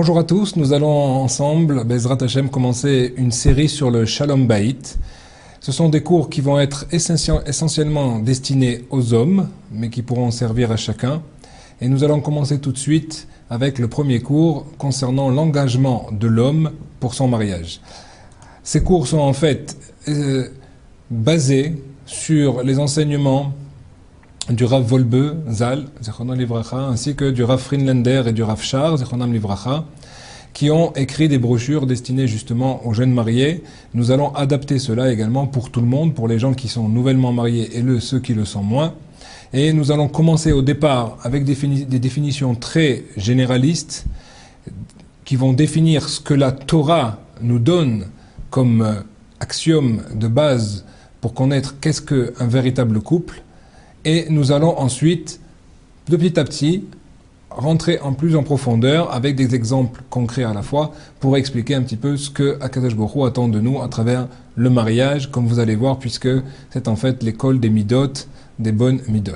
Bonjour à tous, nous allons ensemble, Bezrat Hashem, commencer une série sur le Shalom Bayit. Ce sont des cours qui vont être essentiellement destinés aux hommes, mais qui pourront servir à chacun. Et nous allons commencer tout de suite avec le premier cours concernant l'engagement de l'homme pour son mariage. Ces cours sont en fait basés sur les enseignements du Rav Wolbe, Zal, Zechronam Livracha, ainsi que du Rav Friedlander et du Rav Shar, Zechronam Livracha, qui ont écrit des brochures destinées justement aux jeunes mariés. Nous allons adapter cela également pour tout le monde, pour les gens qui sont nouvellement mariés et ceux qui le sont moins. Et nous allons commencer au départ avec des définitions très généralistes qui vont définir ce que la Torah nous donne comme axiome de base pour connaître qu'est-ce qu'un véritable couple. Et nous allons ensuite, de petit à petit, rentrer plus en profondeur avec des exemples concrets à la fois pour expliquer un petit peu ce que Akadosh Baruch Hu attend de nous à travers le mariage, comme vous allez voir, puisque c'est en fait l'école des midot, des bonnes midot.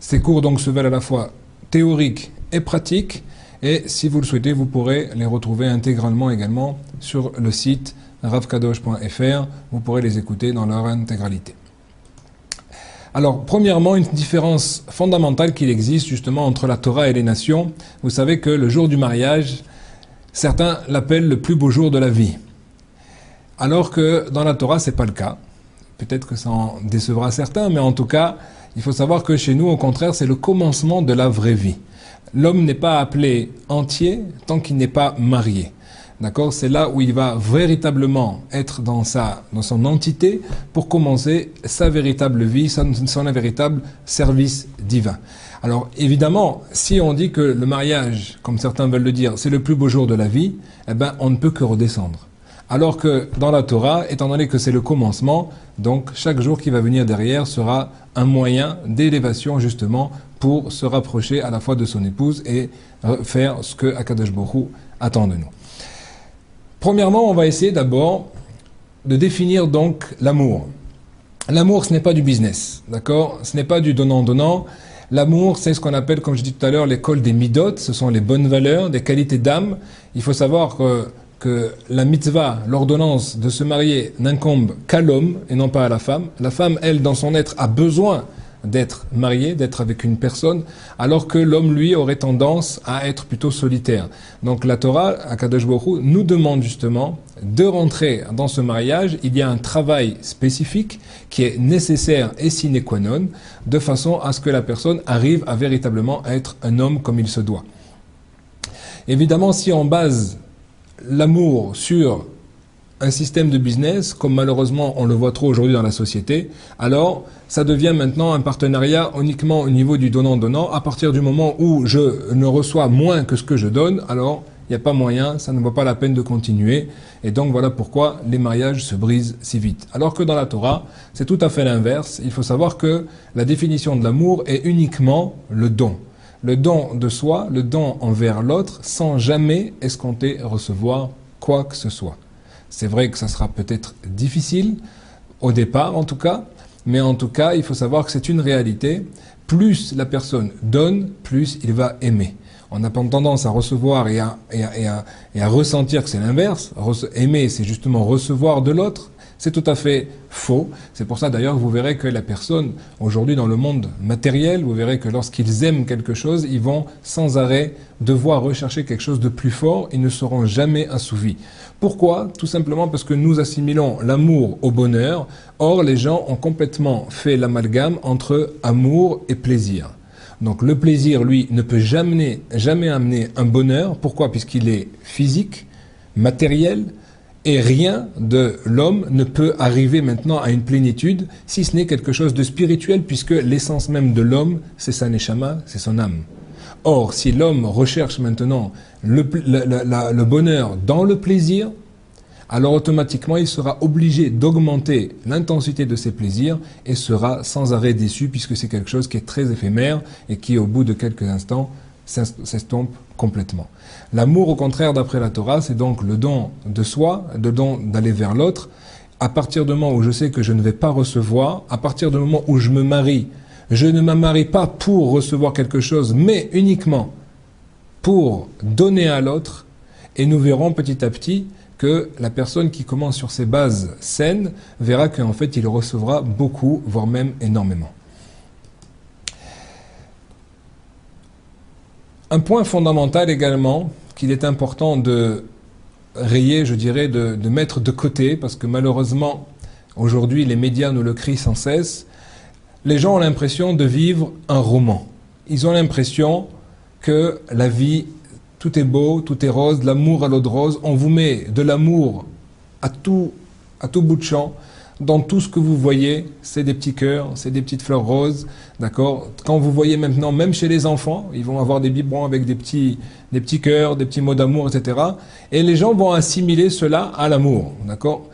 Ces cours donc se veulent à la fois théoriques et pratiques, et si vous le souhaitez, vous pourrez les retrouver intégralement également sur le site ravkadosh.fr. Vous pourrez les écouter dans leur intégralité. Alors, premièrement, une différence fondamentale qu'il existe justement entre la Torah et les nations. Vous savez que le jour du mariage, certains l'appellent le plus beau jour de la vie. Alors que dans la Torah, c'est pas le cas. Peut-être que ça en décevra certains, mais en tout cas, il faut savoir que chez nous, au contraire, c'est le commencement de la vraie vie. L'homme n'est pas appelé entier tant qu'il n'est pas marié. D'accord, c'est là où il va véritablement être dans son entité pour commencer sa véritable vie, son véritable service divin. Alors évidemment, si on dit que le mariage, comme certains veulent le dire, c'est le plus beau jour de la vie, eh ben on ne peut que redescendre. Alors que dans la Torah, étant donné que c'est le commencement, donc chaque jour qui va venir derrière sera un moyen d'élévation justement pour se rapprocher à la fois de son épouse et faire ce que Akadosh Baruch Hu attend de nous. Premièrement, on va essayer d'abord de définir donc l'amour. L'amour, ce n'est pas du business, d'accord? Ce n'est pas du donnant-donnant. L'amour, c'est ce qu'on appelle, comme je dis tout à l'heure, l'école des midot. Ce sont les bonnes valeurs, des qualités d'âme. Il faut savoir que la mitzvah, l'ordonnance de se marier, n'incombe qu'à l'homme et non pas à la femme. La femme, elle, dans son être, a besoin d'être mariée, d'être avec une personne, alors que l'homme, lui, aurait tendance à être plutôt solitaire. Donc la Torah, Akadosh Baruch Hu, nous demande justement de rentrer dans ce mariage. Il y a un travail spécifique qui est nécessaire et sine qua non, de façon à ce que la personne arrive à véritablement être un homme comme il se doit. Évidemment, si on base l'amour sur un système de business, comme malheureusement on le voit trop aujourd'hui dans la société, alors ça devient maintenant un partenariat uniquement au niveau du donnant-donnant. À partir du moment où je ne reçois moins que ce que je donne, alors il n'y a pas moyen, ça ne vaut pas la peine de continuer. Et donc voilà pourquoi les mariages se brisent si vite. Alors que dans la Torah, c'est tout à fait l'inverse. Il faut savoir que la définition de l'amour est uniquement le don. Le don de soi, le don envers l'autre, sans jamais escompter recevoir quoi que ce soit. C'est vrai que ça sera peut-être difficile, au départ en tout cas, mais en tout cas, il faut savoir que c'est une réalité. Plus la personne donne, plus il va aimer. On a tendance à recevoir et à ressentir que c'est l'inverse. Aimer, c'est justement recevoir de l'autre. C'est tout à fait faux. C'est pour ça d'ailleurs que vous verrez que la personne, aujourd'hui dans le monde matériel, vous verrez que lorsqu'ils aiment quelque chose, ils vont sans arrêt devoir rechercher quelque chose de plus fort. Ils ne seront jamais assouvis. Pourquoi? Tout simplement parce que nous assimilons l'amour au bonheur. Or, les gens ont complètement fait l'amalgame entre amour et plaisir. Donc le plaisir, lui, ne peut jamais amener un bonheur. Pourquoi? Puisqu'il est physique, matériel, et rien de l'homme ne peut arriver maintenant à une plénitude, si ce n'est quelque chose de spirituel, puisque l'essence même de l'homme, c'est sa neshama, c'est son âme. Or, si l'homme recherche maintenant le bonheur dans le plaisir, alors automatiquement il sera obligé d'augmenter l'intensité de ses plaisirs et sera sans arrêt déçu, puisque c'est quelque chose qui est très éphémère et qui, au bout de quelques instants, s'estompe complètement. L'amour, au contraire, d'après la Torah, c'est donc le don de soi, le don d'aller vers l'autre. À partir du moment où je sais que je ne vais pas recevoir, à partir du moment où je me marie, je ne me marie pas pour recevoir quelque chose, mais uniquement pour donner à l'autre. Et nous verrons petit à petit que la personne qui commence sur ces bases saines verra qu'en fait il recevra beaucoup, voire même énormément. Un point fondamental également qu'il est important de rayer, je dirais, de mettre de côté, parce que malheureusement, aujourd'hui, les médias nous le crient sans cesse, les gens ont l'impression de vivre un roman. Ils ont l'impression que la vie, tout est beau, tout est rose, l'amour à l'eau de rose, on vous met de l'amour à tout bout de champ. Dans tout ce que vous voyez, c'est des petits cœurs, c'est des petites fleurs roses, d'accord? Quand vous voyez maintenant, même chez les enfants, ils vont avoir des biberons avec des petits cœurs, des petits mots d'amour, etc. Et les gens vont assimiler cela à l'amour, d'accord?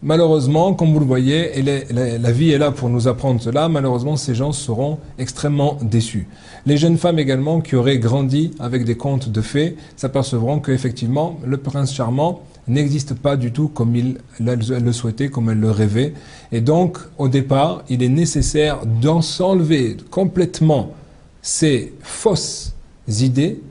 Malheureusement, comme vous le voyez, et la vie est là pour nous apprendre cela, malheureusement, ces gens seront extrêmement déçus. Les jeunes femmes également qui auraient grandi avec des contes de fées s'apercevront qu'effectivement, le prince charmant n'existe pas du tout comme elles le souhaitaient, comme elles le rêvaient. Et donc, au départ, il est nécessaire d'en s'enlever complètement ces fausses idées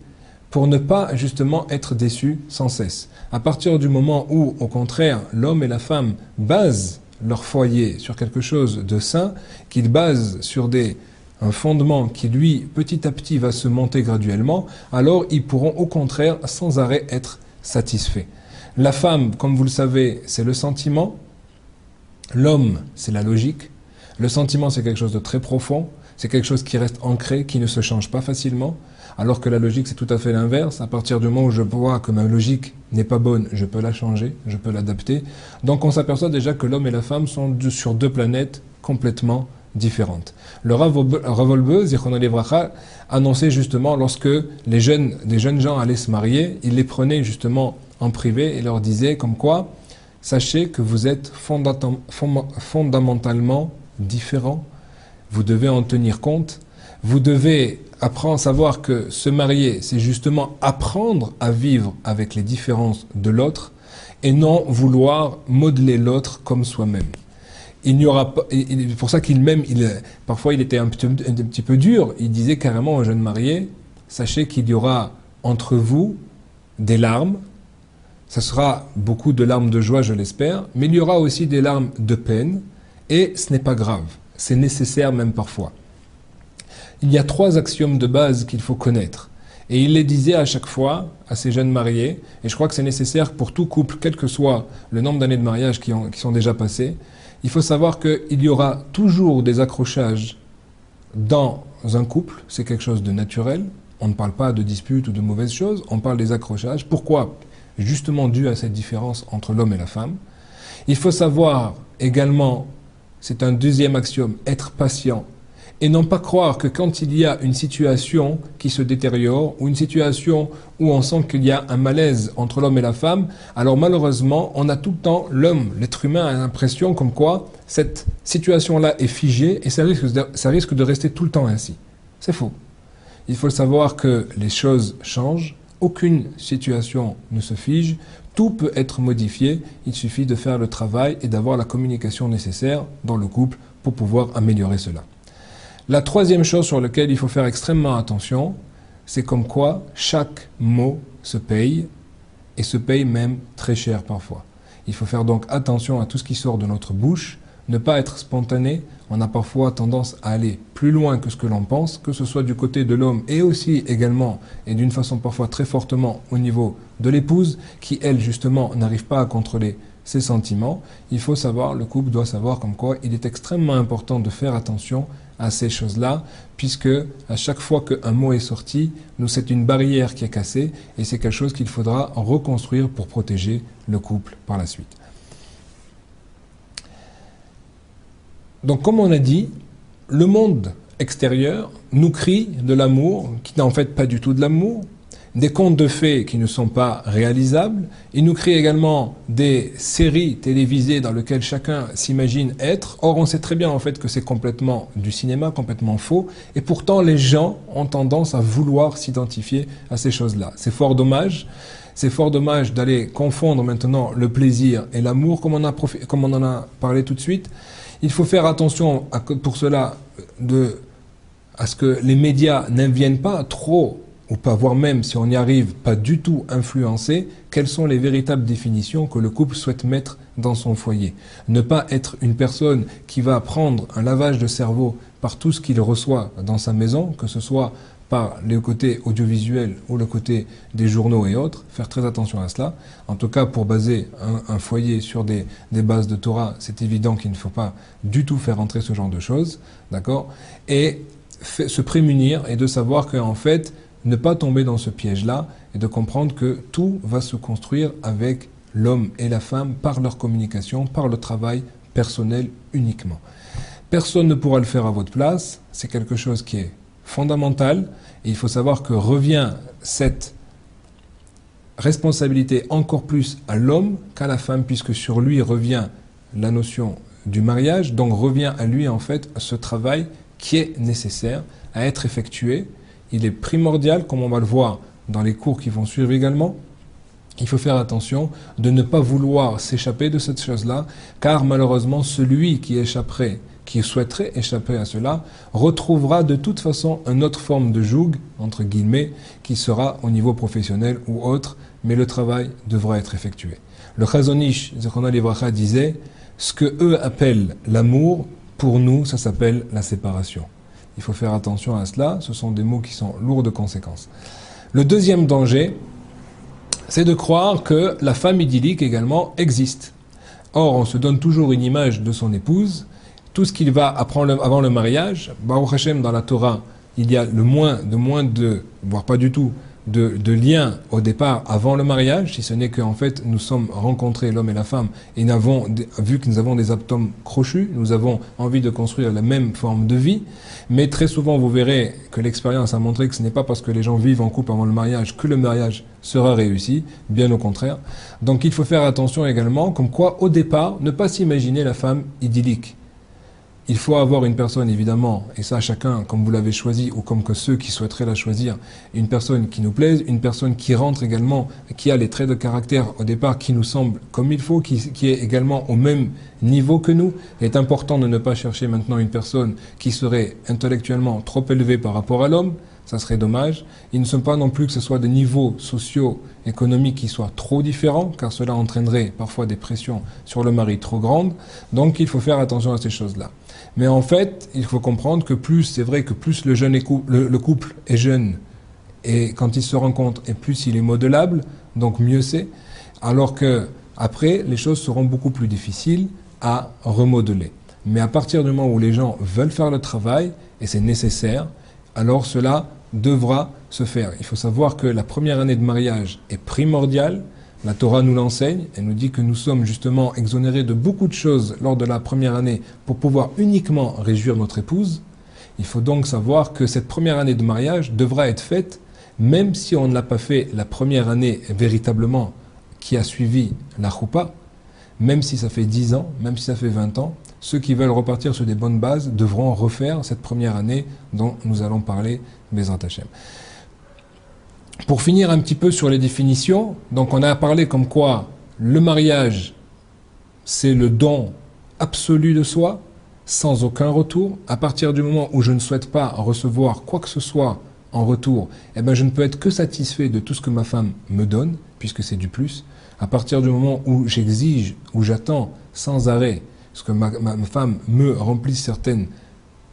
pour ne pas justement être déçus sans cesse. À partir du moment où, au contraire, l'homme et la femme basent leur foyer sur quelque chose de sain, qu'ils basent sur un fondement qui, lui, petit à petit, va se monter graduellement, alors ils pourront, au contraire, sans arrêt être satisfaits. La femme, comme vous le savez, c'est le sentiment. L'homme, c'est la logique. Le sentiment, c'est quelque chose de très profond. C'est quelque chose qui reste ancré, qui ne se change pas facilement. Alors que la logique, c'est tout à fait l'inverse. À partir du moment où je vois que ma logique n'est pas bonne, je peux la changer, je peux l'adapter. Donc on s'aperçoit déjà que l'homme et la femme sont sur deux planètes complètement différentes. Le Rav Wolbe, Zichrono Livracha, annonçait justement lorsque des jeunes gens allaient se marier, il les prenait justement en privé et leur disait comme quoi, sachez que vous êtes fondamentalement différents, vous devez en tenir compte, vous devez apprendre à savoir que se marier, c'est justement apprendre à vivre avec les différences de l'autre et non vouloir modeler l'autre comme soi-même. Il n'y aura pas, pour ça parfois il était un petit peu dur, il disait carrément aux jeunes mariés, sachez qu'il y aura entre vous des larmes, ça sera beaucoup de larmes de joie, je l'espère, mais il y aura aussi des larmes de peine, et ce n'est pas grave, c'est nécessaire même parfois. Il y a 3 axiomes de base qu'il faut connaître, et il les disait à chaque fois à ces jeunes mariés, et je crois que c'est nécessaire pour tout couple, quel que soit le nombre d'années de mariage qui sont déjà passées. Il faut savoir qu'il y aura toujours des accrochages dans un couple, c'est quelque chose de naturel, on ne parle pas de disputes ou de mauvaises choses, on parle des accrochages. Pourquoi ? Justement dû à cette différence entre l'homme et la femme. Il faut savoir également, c'est un deuxième axiome, être patient et non pas croire que quand il y a une situation qui se détériore ou une situation où on sent qu'il y a un malaise entre l'homme et la femme, alors malheureusement, on a tout le temps, l'être humain a l'impression comme quoi cette situation-là est figée et ça risque de rester tout le temps ainsi. C'est faux. Il faut savoir que les choses changent, aucune situation ne se fige, tout peut être modifié, il suffit de faire le travail et d'avoir la communication nécessaire dans le couple pour pouvoir améliorer cela. La troisième chose sur laquelle il faut faire extrêmement attention, c'est comme quoi chaque mot se paye, et se paye même très cher parfois. Il faut faire donc attention à tout ce qui sort de notre bouche, ne pas être spontané. On a parfois tendance à aller plus loin que ce que l'on pense, que ce soit du côté de l'homme et aussi également, et d'une façon parfois très fortement au niveau de l'épouse, qui elle justement n'arrive pas à contrôler ses sentiments. Il faut savoir, le couple doit savoir comme quoi il est extrêmement important de faire attention à ces choses-là, puisque à chaque fois qu'un mot est sorti, c'est une barrière qui est cassée, et c'est quelque chose qu'il faudra reconstruire pour protéger le couple par la suite. Donc comme on a dit, le monde extérieur nous crie de l'amour, qui n'est en fait pas du tout de l'amour, des contes de fées qui ne sont pas réalisables. Il nous crée également des séries télévisées dans lesquelles chacun s'imagine être. Or, on sait très bien en fait que c'est complètement du cinéma, complètement faux. Et pourtant, les gens ont tendance à vouloir s'identifier à ces choses-là. C'est fort dommage. C'est fort dommage d'aller confondre maintenant le plaisir et l'amour, comme on en a parlé tout de suite. Il faut faire attention pour cela à ce que les médias ne viennent pas trop ou pas, voire même si on y arrive, pas du tout influencer, quelles sont les véritables définitions que le couple souhaite mettre dans son foyer. Ne pas être une personne qui va prendre un lavage de cerveau par tout ce qu'il reçoit dans sa maison, que ce soit par le côté audiovisuel ou le côté des journaux et autres, faire très attention à cela. En tout cas, pour baser un foyer sur des bases de Torah, c'est évident qu'il ne faut pas du tout faire entrer ce genre de choses, d'accord? Et se prémunir et de savoir qu'en fait, ne pas tomber dans ce piège-là et de comprendre que tout va se construire avec l'homme et la femme par leur communication, par le travail personnel uniquement. Personne ne pourra le faire à votre place, c'est quelque chose qui est fondamental et il faut savoir que revient cette responsabilité encore plus à l'homme qu'à la femme puisque sur lui revient la notion du mariage, donc revient à lui en fait ce travail qui est nécessaire à être effectué. Il est primordial, comme on va le voir dans les cours qui vont suivre également, il faut faire attention de ne pas vouloir s'échapper de cette chose-là, car malheureusement celui qui échapperait, qui souhaiterait échapper à cela, retrouvera de toute façon une autre forme de joug, entre guillemets, qui sera au niveau professionnel ou autre, mais le travail devra être effectué. Le Chazon Ish, Zichrono Livracha, disait, ce que eux appellent l'amour, pour nous, ça s'appelle la séparation. Il faut faire attention à cela, ce sont des mots qui sont lourds de conséquences. Le deuxième danger, c'est de croire que la femme idyllique également existe. Or, on se donne toujours une image de son épouse. Tout ce qu'il va apprendre avant le mariage, Baruch Hashem, dans la Torah, il y a le moins de, voire pas du tout, de liens au départ avant le mariage, si ce n'est qu'en fait nous sommes rencontrés, l'homme et la femme, et vu que nous avons des atomes crochus, nous avons envie de construire la même forme de vie, mais très souvent vous verrez que l'expérience a montré que ce n'est pas parce que les gens vivent en couple avant le mariage que le mariage sera réussi, bien au contraire. Donc il faut faire attention également, comme quoi au départ, ne pas s'imaginer la femme idyllique. Il faut avoir une personne, évidemment, et ça chacun, comme vous l'avez choisi, ou comme que ceux qui souhaiteraient la choisir, une personne qui nous plaise, une personne qui rentre également, qui a les traits de caractère au départ qui nous semblent comme il faut, qui est également au même niveau que nous. Il est important de ne pas chercher maintenant une personne qui serait intellectuellement trop élevée par rapport à l'homme, ça serait dommage. Il ne sont pas non plus que ce soit des niveaux sociaux, économiques qui soient trop différents, car cela entraînerait parfois des pressions sur le mari trop grandes. Donc il faut faire attention à ces choses-là. Mais en fait, il faut comprendre que c'est vrai que plus le couple est jeune, et quand il se rencontre, et plus il est modelable, donc mieux c'est, alors que après, les choses seront beaucoup plus difficiles à remodeler. Mais à partir du moment où les gens veulent faire le travail, et c'est nécessaire, alors cela devra se faire. Il faut savoir que la première année de mariage est primordiale. La Torah nous l'enseigne, elle nous dit que nous sommes justement exonérés de beaucoup de choses lors de la première année pour pouvoir uniquement réjouir notre épouse. Il faut donc savoir que cette première année de mariage devra être faite, même si on ne l'a pas fait la première année véritablement qui a suivi la choupa, même si ça fait 10 ans, même si ça fait 20 ans, ceux qui veulent repartir sur des bonnes bases devront refaire cette première année dont nous allons parler, Bezrat Hashem. Pour finir un petit peu sur les définitions, donc on a parlé comme quoi le mariage, c'est le don absolu de soi, sans aucun retour. À partir du moment où je ne souhaite pas recevoir quoi que ce soit en retour, eh ben je ne peux être que satisfait de tout ce que ma femme me donne, puisque c'est du plus. À partir du moment où j'exige, où j'attends sans arrêt ce que ma femme me remplisse certaines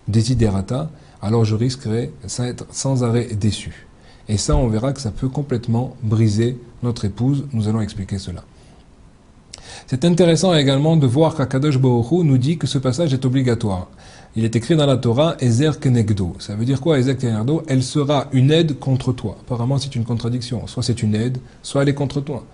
desiderata, alors je risquerai d'être sans arrêt déçu. Et ça, on verra que ça peut complètement briser notre épouse. Nous allons expliquer cela. C'est intéressant également de voir qu'Akadosh Baruch Hu nous dit que ce passage est obligatoire. Il est écrit dans la Torah, Ezer Kenegdo. Ça veut dire quoi, Ezer Kenegdo? Elle sera une aide contre toi. Apparemment, c'est une contradiction. Soit c'est une aide, soit elle est contre toi.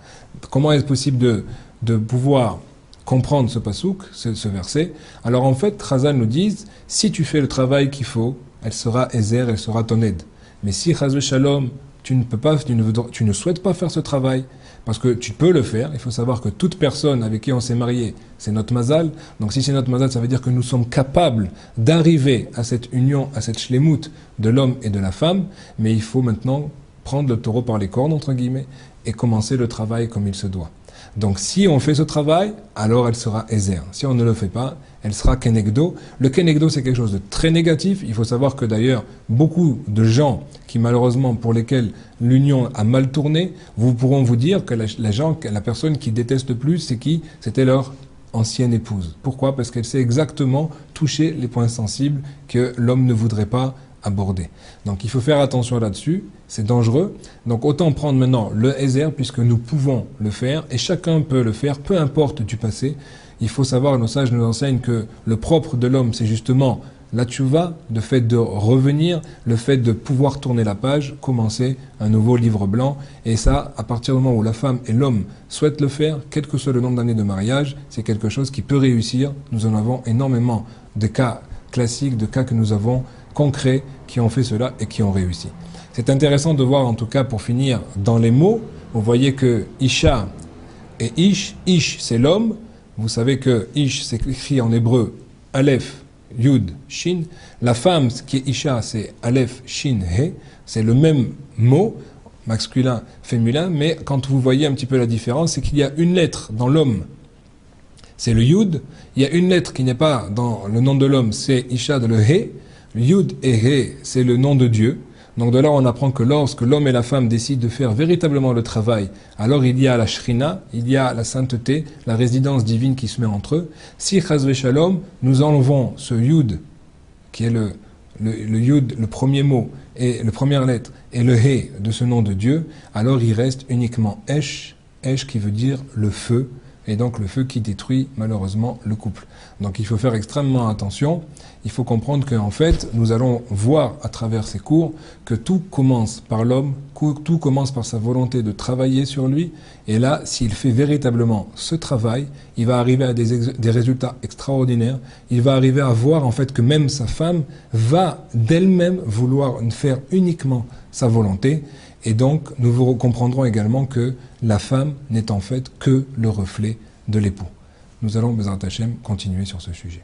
Comment est-ce possible de pouvoir comprendre ce pasouk, ce verset? Alors en fait, Chazal nous dit, si tu fais le travail qu'il faut, elle sera Ezer, elle sera ton aide. Mais si, Chaz Shalom, tu ne souhaites pas faire ce travail, parce que tu peux le faire, il faut savoir que toute personne avec qui on s'est marié, c'est notre mazal. Donc si c'est notre mazal, ça veut dire que nous sommes capables d'arriver à cette union, à cette shlemut de l'homme et de la femme, mais il faut maintenant prendre le taureau par les cornes, entre guillemets, et commencer le travail comme il se doit. Donc si on fait ce travail, alors elle sera Ezer. Si on ne le fait pas, elle sera Kenegdo. Le Kenegdo, c'est quelque chose de très négatif. Il faut savoir que d'ailleurs, beaucoup de gens qui malheureusement pour lesquels l'union a mal tourné, vous pourront vous dire que la personne qui déteste le plus, c'est qui? C'était leur ancienne épouse. Pourquoi? Parce qu'elle sait exactement toucher les points sensibles que l'homme ne voudrait pas aborder. Donc il faut faire attention là-dessus, c'est dangereux. Donc autant prendre maintenant le Ezer puisque nous pouvons le faire et chacun peut le faire, peu importe du passé. Il faut savoir, nos sages nous enseignent que le propre de l'homme, c'est justement la tchouva, le fait de revenir, le fait de pouvoir tourner la page, commencer un nouveau livre blanc. Et ça, à partir du moment où la femme et l'homme souhaitent le faire, quel que soit le nombre d'années de mariage, c'est quelque chose qui peut réussir. Nous en avons énormément de cas classiques, de cas que nous avons concrets qui ont fait cela et qui ont réussi. C'est intéressant de voir en tout cas pour finir dans les mots, vous voyez que Isha et Ish c'est l'homme, vous savez que Ish s'écrit en hébreu Aleph, Yud, Shin, la femme qui est Isha c'est Aleph, Shin, He, c'est le même mot, masculin, féminin, mais quand vous voyez un petit peu la différence, c'est qu'il y a une lettre dans l'homme, c'est le Yud, il y a une lettre qui n'est pas dans le nom de l'homme, c'est Isha de le He, Yud et He, c'est le nom de Dieu. Donc de là, on apprend que lorsque l'homme et la femme décident de faire véritablement le travail, alors il y a la shrina, il y a la sainteté, la résidence divine qui se met entre eux. Si chas shalom, nous enlevons ce Yud, qui est le Yud, le premier mot, et la première lettre, et le He de ce nom de Dieu, alors il reste uniquement Esh qui veut dire le feu, et donc le feu qui détruit malheureusement le couple. Donc il faut faire extrêmement attention, il faut comprendre qu'en fait, nous allons voir à travers ces cours que tout commence par l'homme, tout commence par sa volonté de travailler sur lui, et là, s'il fait véritablement ce travail, il va arriver à des résultats extraordinaires, il va arriver à voir en fait que même sa femme va d'elle-même vouloir faire uniquement sa volonté, et donc nous comprendrons également que la femme n'est en fait que le reflet de l'époux. Nous allons, Bezrat Hashem, continuer sur ce sujet.